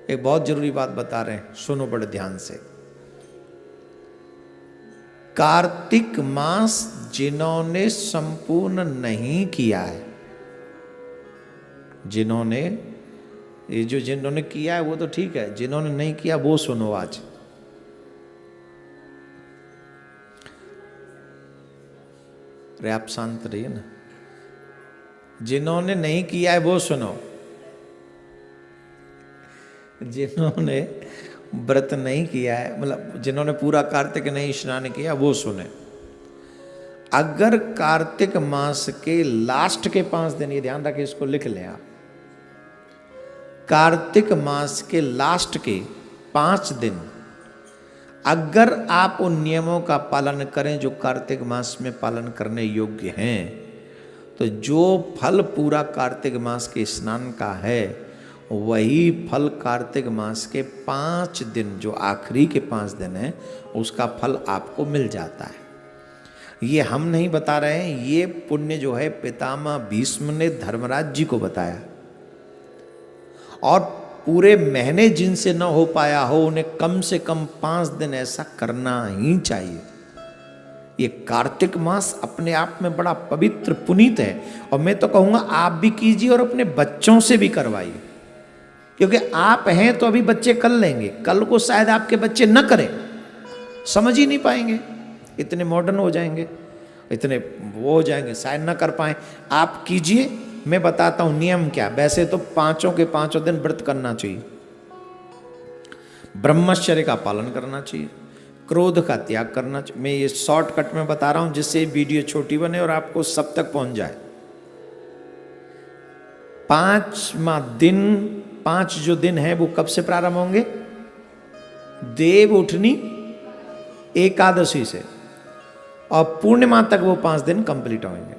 एक बहुत जरूरी बात बता रहे हैं, सुनो बड़े ध्यान से। कार्तिक मास जिन्होंने संपूर्ण नहीं किया है, जिन्होंने जिन्होंने किया है वो तो ठीक है, जिन्होंने नहीं किया वो सुनो आज। अरे आप शांत रहिए ना। जिन्होंने नहीं किया है वो सुनो। जिन्होंने व्रत नहीं किया है, मतलब जिन्होंने पूरा कार्तिक नहीं स्नान किया, वो सुने। अगर कार्तिक मास के लास्ट के 5 दिन, ये ध्यान रखें, इसको लिख लें आप, कार्तिक मास के लास्ट के 5 दिन अगर आप उन नियमों का पालन करें जो कार्तिक मास में पालन करने योग्य हैं, तो जो फल पूरा कार्तिक मास के स्नान का है वही फल कार्तिक मास के 5 दिन, जो आखिरी के 5 दिन हैं, उसका फल आपको मिल जाता है। ये हम नहीं बता रहे हैं, ये पुण्य जो है पितामह भीष्म ने धर्मराज जी को बताया। और पूरे महीने जिनसे न हो पाया हो उन्हें कम से कम 5 दिन ऐसा करना ही चाहिए। ये कार्तिक मास अपने आप में बड़ा पवित्र पुनीत है, और मैं तो कहूँगा आप भी कीजिए और अपने बच्चों से भी करवाइए, क्योंकि आप हैं तो अभी बच्चे कर लेंगे, कल को शायद आपके बच्चे न करें, समझ ही नहीं पाएंगे, इतने मॉडर्न हो जाएंगे, इतने वो हो जाएंगे, शायद न कर पाए। आप कीजिए, मैं बताता हूं नियम क्या। वैसे तो 5 के 5 दिन व्रत करना चाहिए, ब्रह्मचर्य का पालन करना चाहिए, क्रोध का त्याग करना चाहिए। मैं ये शॉर्टकट में बता रहा हूं जिससे वीडियो छोटी बने और आपको सब तक पहुंच जाए। 5वां दिन, 5 जो दिन है वो कब से प्रारंभ होंगे? देव उठनी एकादशी से, और पूर्णिमा तक वो 5 दिन कंप्लीट होंगे।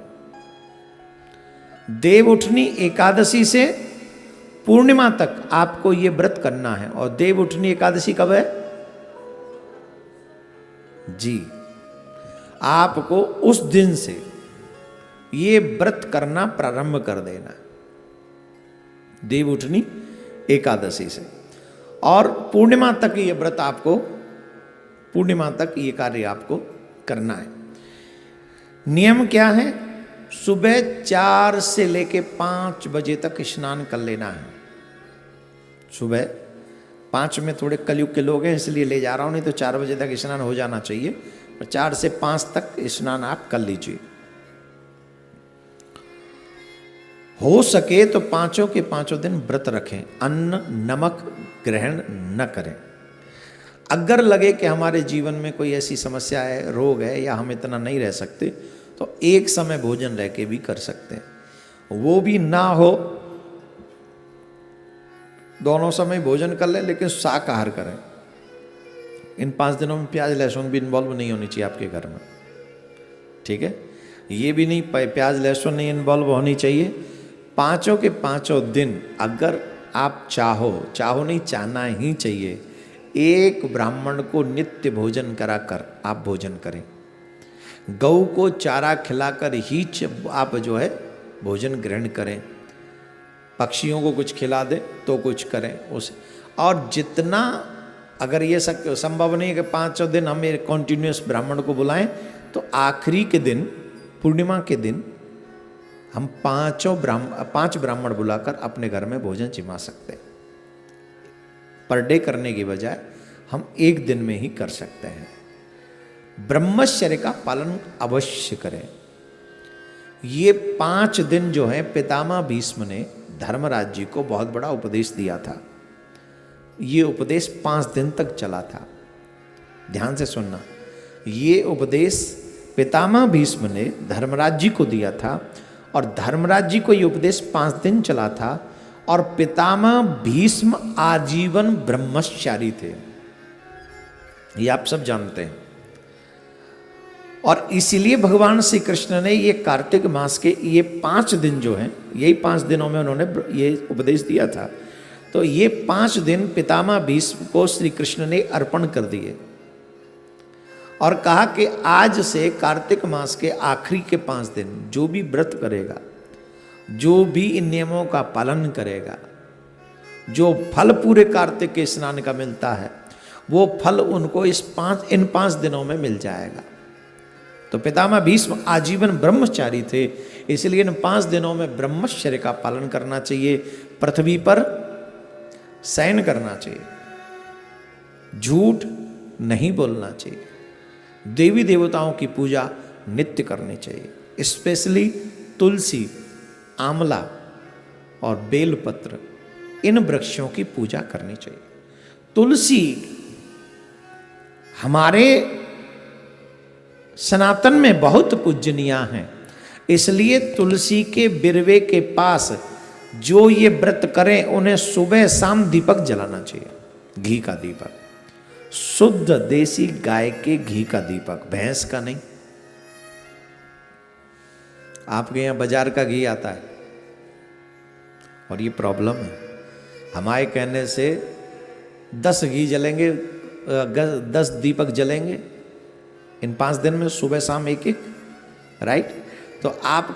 देव उठनी एकादशी से पूर्णिमा तक आपको ये व्रत करना है। और देव उठनी एकादशी कब है जी? आपको उस दिन से ये व्रत करना प्रारंभ कर देना, देव उठनी एकादशी से, और पूर्णिमा तक ये व्रत आपको, पूर्णिमा तक ये कार्य आपको करना है। नियम क्या है? सुबह 4 से लेके 5 बजे तक स्नान कर लेना है। सुबह 5 में थोड़े कलयुग के लोग हैं इसलिए ले जा रहा हूँ, नहीं तो 4 बजे तक स्नान हो जाना चाहिए। 4 से 5 तक स्नान आप कर लीजिए। हो सके तो 5 के 5 दिन व्रत रखें, अन्न नमक ग्रहण न करें। अगर लगे कि हमारे जीवन में कोई ऐसी समस्या है, रोग है, या हम इतना नहीं रह सकते, तो एक समय भोजन रह के भी कर सकते हैं। वो भी ना हो, दोनों समय भोजन कर लें, लेकिन शाकाहार करें। इन 5 दिनों में प्याज लहसुन भी इन्वॉल्व नहीं होनी चाहिए आपके घर में, ठीक है? ये भी नहीं, प्याज लहसुन नहीं इन्वॉल्व होनी चाहिए। 5 के 5 दिन अगर आप चाहो नहीं, चाहना ही चाहिए, एक ब्राह्मण को नित्य भोजन कराकर आप भोजन करें। गौ को चारा खिलाकर ही आप जो है भोजन ग्रहण करें। पक्षियों को कुछ खिला दें तो कुछ करें उसे। और जितना, अगर ये संभव नहीं है कि 5 दिन हम एक कॉन्टिन्यूस ब्राह्मण को बुलाएं, तो आखिरी के दिन, पूर्णिमा के दिन, हम 5 ब्राह्मण बुलाकर अपने घर में भोजन जिमा सकते हैं। पर डे करने की बजाय हम एक दिन में ही कर सकते हैं। ब्रह्मचर्य का पालन अवश्य करें। ये 5 दिन जो है, पितामह भीष्म ने धर्मराज जी को बहुत बड़ा उपदेश दिया था। ये उपदेश 5 दिन तक चला था। ध्यान से सुनना, ये उपदेश पितामह भीष्म ने धर्मराज जी को दिया था, और धर्मराज जी को ये उपदेश 5 दिन चला था। और पितामह भीष्म आजीवन ब्रह्मचारी थे, ये आप सब जानते हैं। और इसीलिए भगवान श्री कृष्ण ने ये कार्तिक मास के ये 5 दिन जो हैं, यही 5 दिनों में उन्होंने ये उपदेश दिया था। तो ये 5 दिन पितामह भीष्म को श्री कृष्ण ने अर्पण कर दिए, और कहा कि आज से कार्तिक मास के आखिरी के 5 दिन जो भी व्रत करेगा, जो भी इन नियमों का पालन करेगा, जो फल पूरे कार्तिक के स्नान का मिलता है वो फल उनको इन 5 दिनों में मिल जाएगा। तो पितामह भीष्म आजीवन ब्रह्मचारी थे, इसलिए इन 5 दिनों में ब्रह्मचर्य का पालन करना चाहिए, पृथ्वी पर शयन करना चाहिए, झूठ नहीं बोलना चाहिए, देवी देवताओं की पूजा नित्य करनी चाहिए, स्पेशली तुलसी, आंवला और बेलपत्र, इन वृक्षों की पूजा करनी चाहिए। तुलसी हमारे सनातन में बहुत पूजनीय हैं, इसलिए तुलसी के बिरवे के पास जो ये व्रत करें उन्हें सुबह शाम दीपक जलाना चाहिए, घी का दीपक, शुद्ध देसी गाय के घी का दीपक, भैंस का नहीं। आपके यहां बाजार का घी आता है और ये प्रॉब्लम है, हमारे कहने से 10 घी जलेंगे, 10 दीपक जलेंगे इन 5 दिन में, सुबह शाम एक एक, राइट। तो आप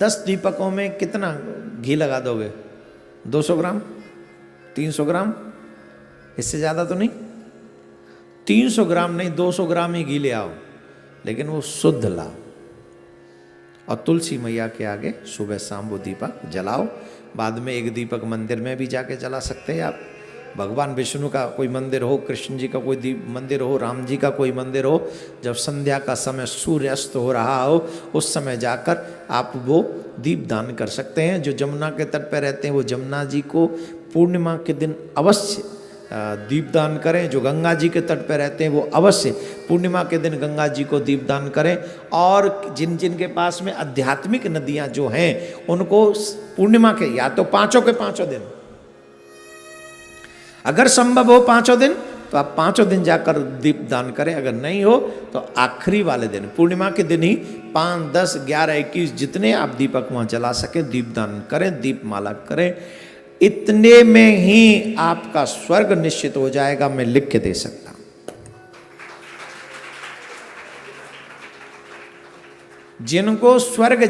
10 दीपकों में कितना घी लगा दोगे? 200 ग्राम, 300 ग्राम, इससे ज़्यादा तो नहीं। 300 ग्राम नहीं, 200 ग्राम ही घी ले आओ, लेकिन वो शुद्ध लाओ और तुलसी मैया के आगे सुबह शाम वो दीपक जलाओ। बाद में एक दीपक मंदिर में भी जाके जला सकते हैं आप। भगवान विष्णु का कोई मंदिर हो, कृष्ण जी का कोई मंदिर हो, राम जी का कोई मंदिर हो, जब संध्या का समय सूर्यास्त हो रहा हो उस समय जाकर आप वो दीप दान कर सकते हैं। जो जमुना के तट पर रहते हैं वो जमुना जी को पूर्णिमा के दिन अवश्य दीपदान करें। जो गंगा जी के तट पर रहते हैं वो अवश्य पूर्णिमा के दिन गंगा जी को दीपदान करें। और जिन जिन के पास में आध्यात्मिक नदियां जो हैं उनको पूर्णिमा के या तो 5 के 5 दिन, अगर संभव हो 5 दिन तो आप 5 दिन जाकर दीपदान करें, अगर नहीं हो तो आखिरी वाले दिन पूर्णिमा के दिन ही 5, 10, 11, 21 जितने आप दीपक वहां जला सके दीपदान करें, दीपमाला करें। इतने में ही आपका स्वर्ग निश्चित हो जाएगा, मैं लिख के दे सकता हूं। जिनको स्वर्ग